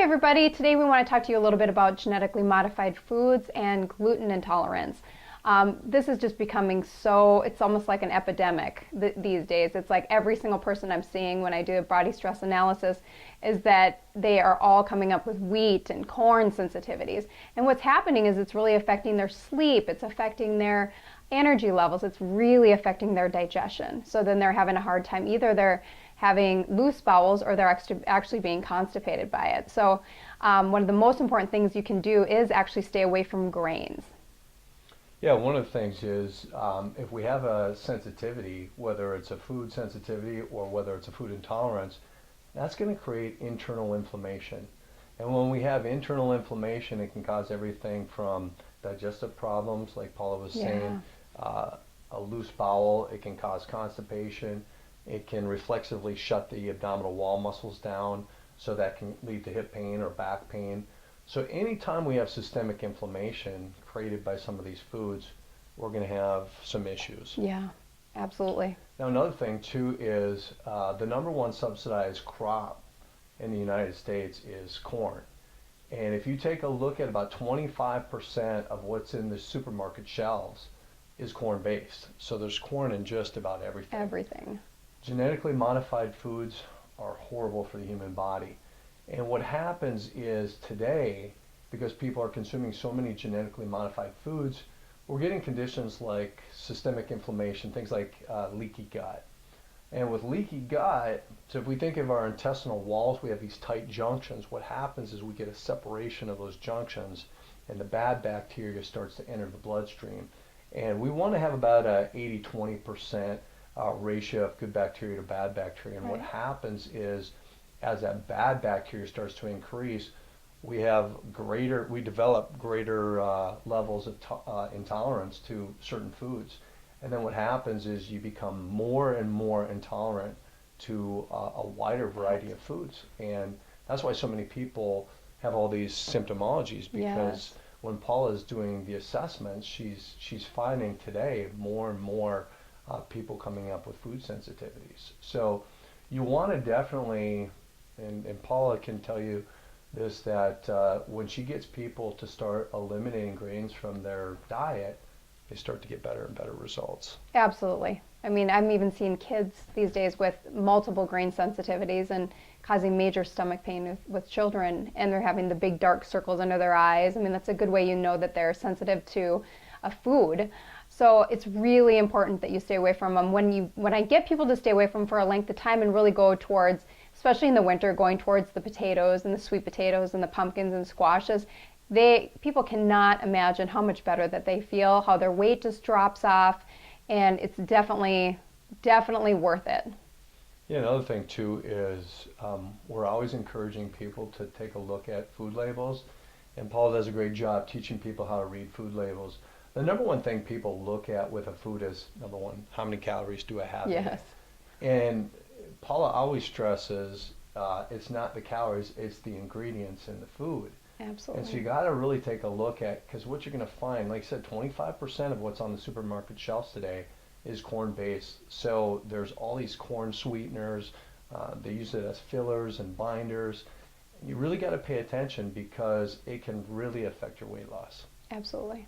Hi everybody, today we want to talk to you a little bit about genetically modified foods and gluten intolerance. This is just becoming it's almost like an epidemic these days. It's like every single person I'm seeing when I do a body stress analysis is that they are all coming up with wheat and corn sensitivities. And what's happening is it's really affecting their sleep, it's affecting their energy levels, it's really affecting their digestion. So then they're having a hard time. Either they're having loose bowels or they're actually being constipated by it. So one of the most important things you can do is actually stay away from grains. Yeah, one of the things is if we have a sensitivity, whether it's a food sensitivity or whether it's a food intolerance, that's going to create internal inflammation. And when we have internal inflammation, it can cause everything from digestive problems, like Paula was saying, a loose bowel, it can cause constipation, it can reflexively shut the abdominal wall muscles down, so that can lead to hip pain or back pain. So anytime we have systemic inflammation created by some of these foods, we're going to have some issues. Yeah, absolutely. Now another thing too is the number one subsidized crop in the United States is corn. And if you take a look at about 25% of what's in the supermarket shelves is corn based. So there's corn in just about everything. Everything. Genetically modified foods are horrible for the human body. And what happens is today, because people are consuming so many genetically modified foods, we're getting conditions like systemic inflammation, things like leaky gut. And with leaky gut, so if we think of our intestinal walls, we have these tight junctions. What happens is we get a separation of those junctions and the bad bacteria starts to enter the bloodstream. And we want to have about a 80-20% ratio of good bacteria to bad bacteria. And what happens is, as that bad bacteria starts to increase, we develop greater levels of intolerance to certain foods. And then what happens is you become more and more intolerant to a wider variety of foods. And that's why so many people have all these symptomologies, because when Paula is doing the assessments, she's finding today more and more people coming up with food sensitivities. So you want to definitely, and Paula can tell you this, that when she gets people to start eliminating grains from their diet, they start to get better and better results. Absolutely. I mean, I'm even seeing kids these days with multiple grain sensitivities and causing major stomach pain with children, and they're having the big dark circles under their eyes. I mean, that's a good way you know that they're sensitive to a food. So it's really important that you stay away from them. When I get people to stay away from them for a length of time and really go towards, especially in the winter, going towards the potatoes and the sweet potatoes and the pumpkins and squashes, people cannot imagine how much better that they feel, how their weight just drops off, and it's definitely worth it. Yeah, another thing too is we're always encouraging people to take a look at food labels, and Paul does a great job teaching people how to read food labels. The number one thing people look at with a food is, number one, how many calories do I have in it? And Paula always stresses it's not the calories, it's the ingredients in the food. Absolutely. And so you got to really take a look at, because what you're going to find, like I said, 25% of what's on the supermarket shelves today is corn based. So there's all these corn sweeteners, they use it as fillers and binders. You really got to pay attention because it can really affect your weight loss. Absolutely.